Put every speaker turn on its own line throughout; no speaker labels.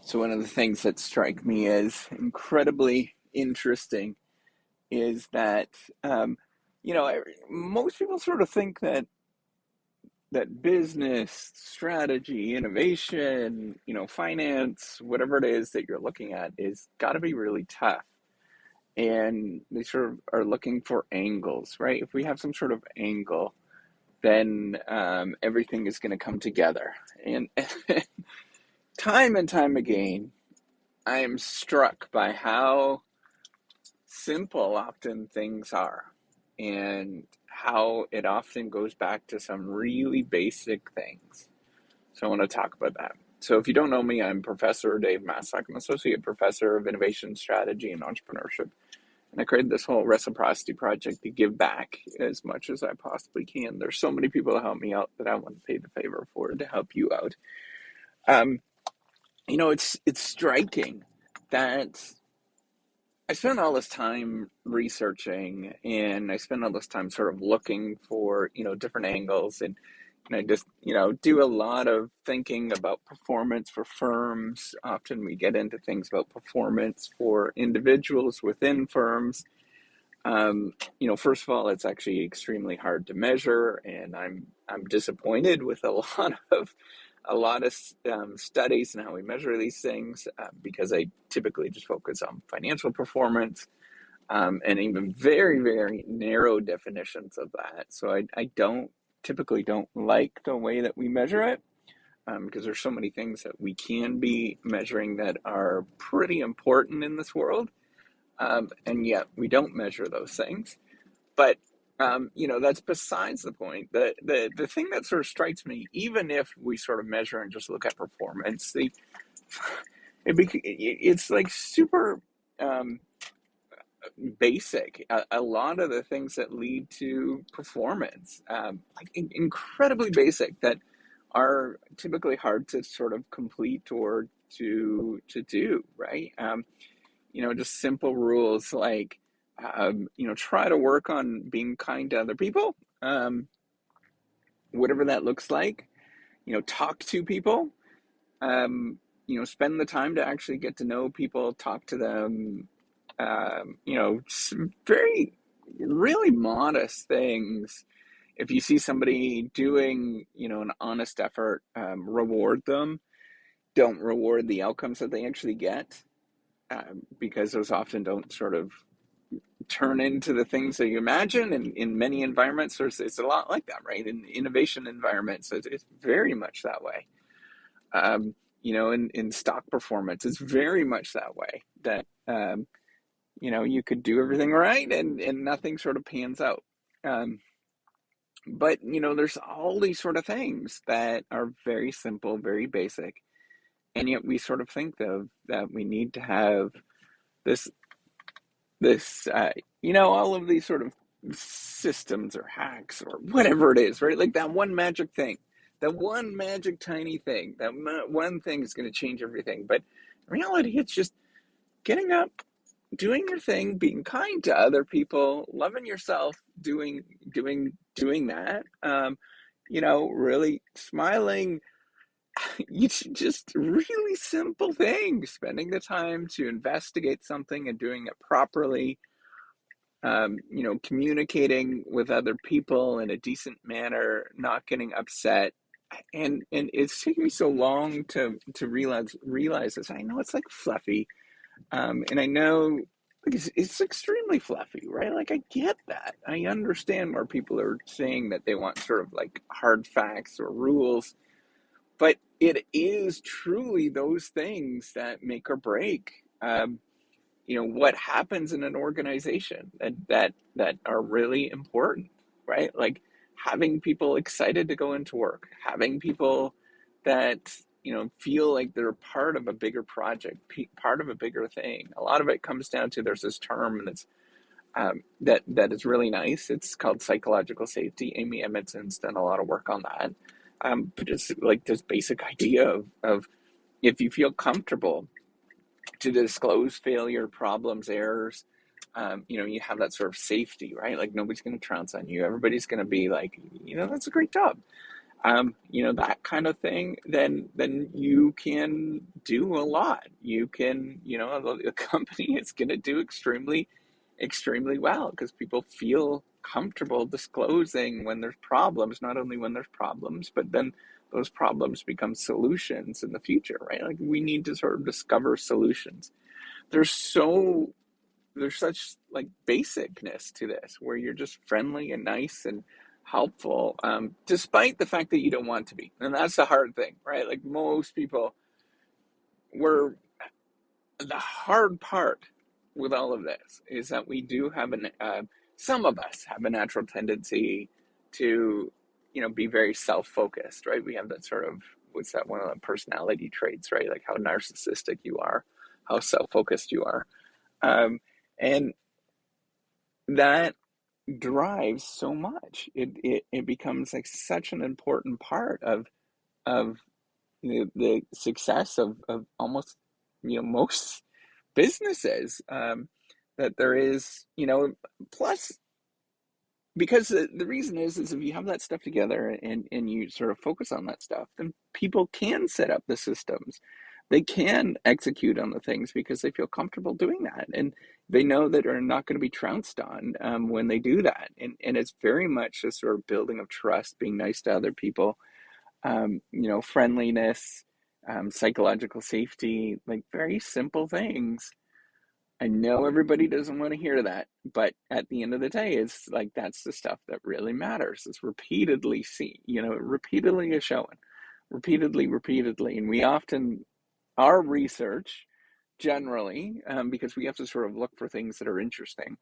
So one of the things that strike me as incredibly interesting is that you know most people sort of think that business strategy, innovation, finance, whatever it is that you're looking at, is got to be really tough. And they sort of are looking for angles, right? If we have some sort of angle, then everything is going to come together. And time and time again, I am struck by how simple often things are, and how it often goes back to some really basic things. So I want to talk about that. So if you don't know me, I'm Professor Dave Massac. I'm Associate Professor of Innovation Strategy and Entrepreneurship. And I created this whole reciprocity project to give back as much as I possibly can. There's so many people that help me out that I want to pay the favor for to help you out. Um, it's striking that I spent all this time researching, and I spent all this time sort of looking for, different angles, and I just, do a lot of thinking about performance for firms. Often we get into things about performance for individuals within firms. First of all, it's actually extremely hard to measure, and I'm disappointed with a lot of studies and how we measure these things, because I typically just focus on financial performance, and even very, very narrow definitions of that. So I don't typically don't like the way that we measure it, because there's so many things that we can be measuring that are pretty important in this world, and yet we don't measure those things. But that's besides the point. The thing that sort of strikes me, even if we sort of measure and just look at performance, it's like super um, basic. A lot of the things that lead to performance, like incredibly basic, that are typically hard to sort of complete or to do, right? Just simple rules like, try to work on being kind to other people, whatever that looks like. Talk to people, spend the time to actually get to know people, talk to them, very, really modest things. If you see somebody doing, an honest effort, reward them. Don't reward the outcomes that they actually get, because those often don't sort of turn into the things that you imagine. And in many environments, it's a lot like that, right? In innovation environments, it's very much that way. In stock performance, it's very much that way. That you could do everything right, and nothing sort of pans out. Um, but there's all these sort of things that are very simple, very basic, and yet we sort of think of that we need to have this all of these sort of systems or hacks or whatever it is, right? Like that one magic thing, that one magic tiny thing, that one thing is going to change everything. But in reality, it's just getting up, doing your thing, being kind to other people, loving yourself, doing that. Really smiling. It's just really simple things. Spending the time to investigate something and doing it properly. Communicating with other people in a decent manner, not getting upset. And it's taken me so long to realize this. I know it's like fluffy, and I know, like, it's extremely fluffy, right? Like, I get that. I understand where people are saying that they want sort of like hard facts or rules, but it is truly those things that make or break. What happens in an organization that are really important, right? Like having people excited to go into work, having people that feel like they're part of a bigger project, part of a bigger thing. A lot of it comes down to, there's this term that is really nice. It's called psychological safety. Amy Edmondson's done a lot of work on that. But it's like this basic idea of if you feel comfortable to disclose failure, problems, errors, you have that sort of safety, right? Like nobody's going to trounce on you. Everybody's going to be like, that's a great job. that kind of thing, then you can do a lot. You can, the company is going to do extremely well because people feel comfortable disclosing when there's problems, not only when there's problems, but then those problems become solutions in the future, right? Like we need to sort of discover solutions. There's so there's such like basicness to this where you're just friendly and nice and helpful, despite the fact that you don't want to be, and that's the hard thing, right? Like most people were the hard part with all of this is that we do have some of us have a natural tendency to be very self-focused, right? We have that sort of, what's that, one of the personality traits, right? Like how narcissistic you are, how self-focused you are, and that drives so much. It becomes like such an important part of the success of almost most businesses, that there is, plus because the reason is if you have that stuff together and you sort of focus on that stuff, then people can set up the systems. They can execute on the things because they feel comfortable doing that. And they know that they're not going to be trounced on, when they do that. And it's very much a sort of building of trust, being nice to other people, friendliness, psychological safety, like very simple things. I know everybody doesn't want to hear that, but at the end of the day, it's like that's the stuff that really matters. It's repeatedly seen, repeatedly is shown, repeatedly. And we often, our research generally, because we have to sort of look for things that are interesting,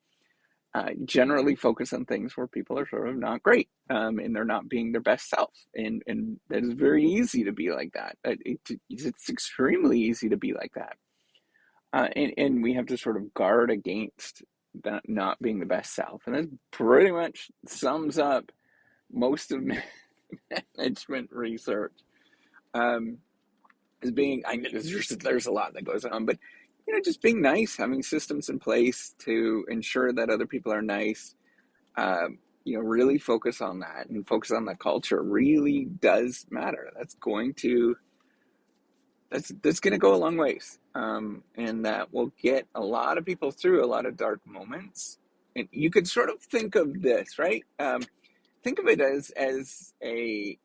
generally focus on things where people are sort of not great, and they're not being their best self. And that is very easy to be like that. It's extremely easy to be like that. And we have to sort of guard against that not being the best self. And that pretty much sums up most of management research. As being, I know there's a lot that goes on, but just being nice, having systems in place to ensure that other people are nice. Really focus on that and focus on that culture really does matter. That's going to go a long ways, and that will get a lot of people through a lot of dark moments. And you could sort of think of this, right? Think of it as a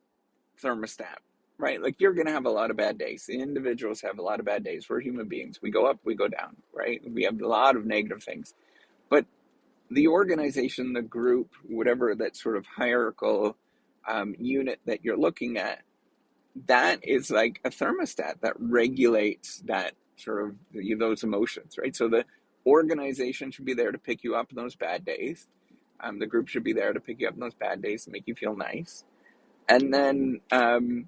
thermostat, right? Like you're going to have a lot of bad days. The individuals have a lot of bad days. We're human beings. We go up, we go down, right? We have a lot of negative things. But the organization, the group, whatever that sort of hierarchical unit that you're looking at, that is like a thermostat that regulates that sort of those emotions, right? So the organization should be there to pick you up on those bad days. The group should be there to pick you up on those bad days and make you feel nice. And then, on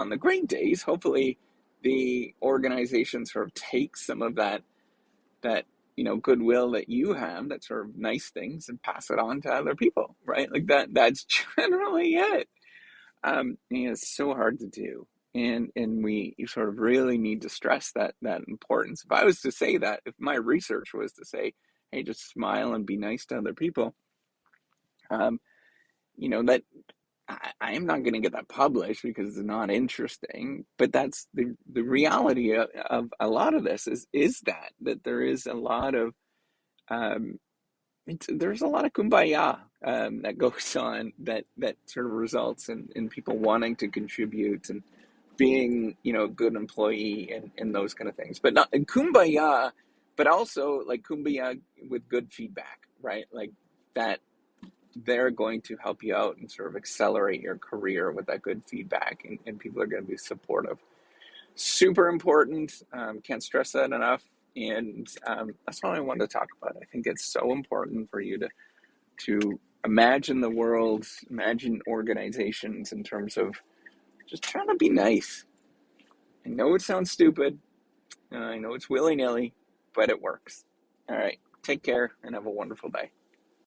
the great days, hopefully the organization sort of takes some of that goodwill that you have, that sort of nice things, and pass it on to other people, right? Like that's generally it. And it's so hard to do, and we sort of really need to stress that importance. If I was to say that, if my research was to say, hey, just smile and be nice to other people, um, that I am not going to get that published because it's not interesting, but that's the reality of a lot of this is that there is a lot of, um, there's a lot of kumbaya, that goes on, that sort of results in people wanting to contribute and being a good employee, and those kind of things, but not kumbaya, but also like kumbaya with good feedback, right? Like that they're going to help you out and sort of accelerate your career with that good feedback, and people are going to be supportive. Super important. Can't stress that enough. And that's all I wanted to talk about. I think it's so important for you to imagine the world, imagine organizations in terms of just trying to be nice. I know it sounds stupid. I know it's willy-nilly, but it works. All right. Take care and have a wonderful day.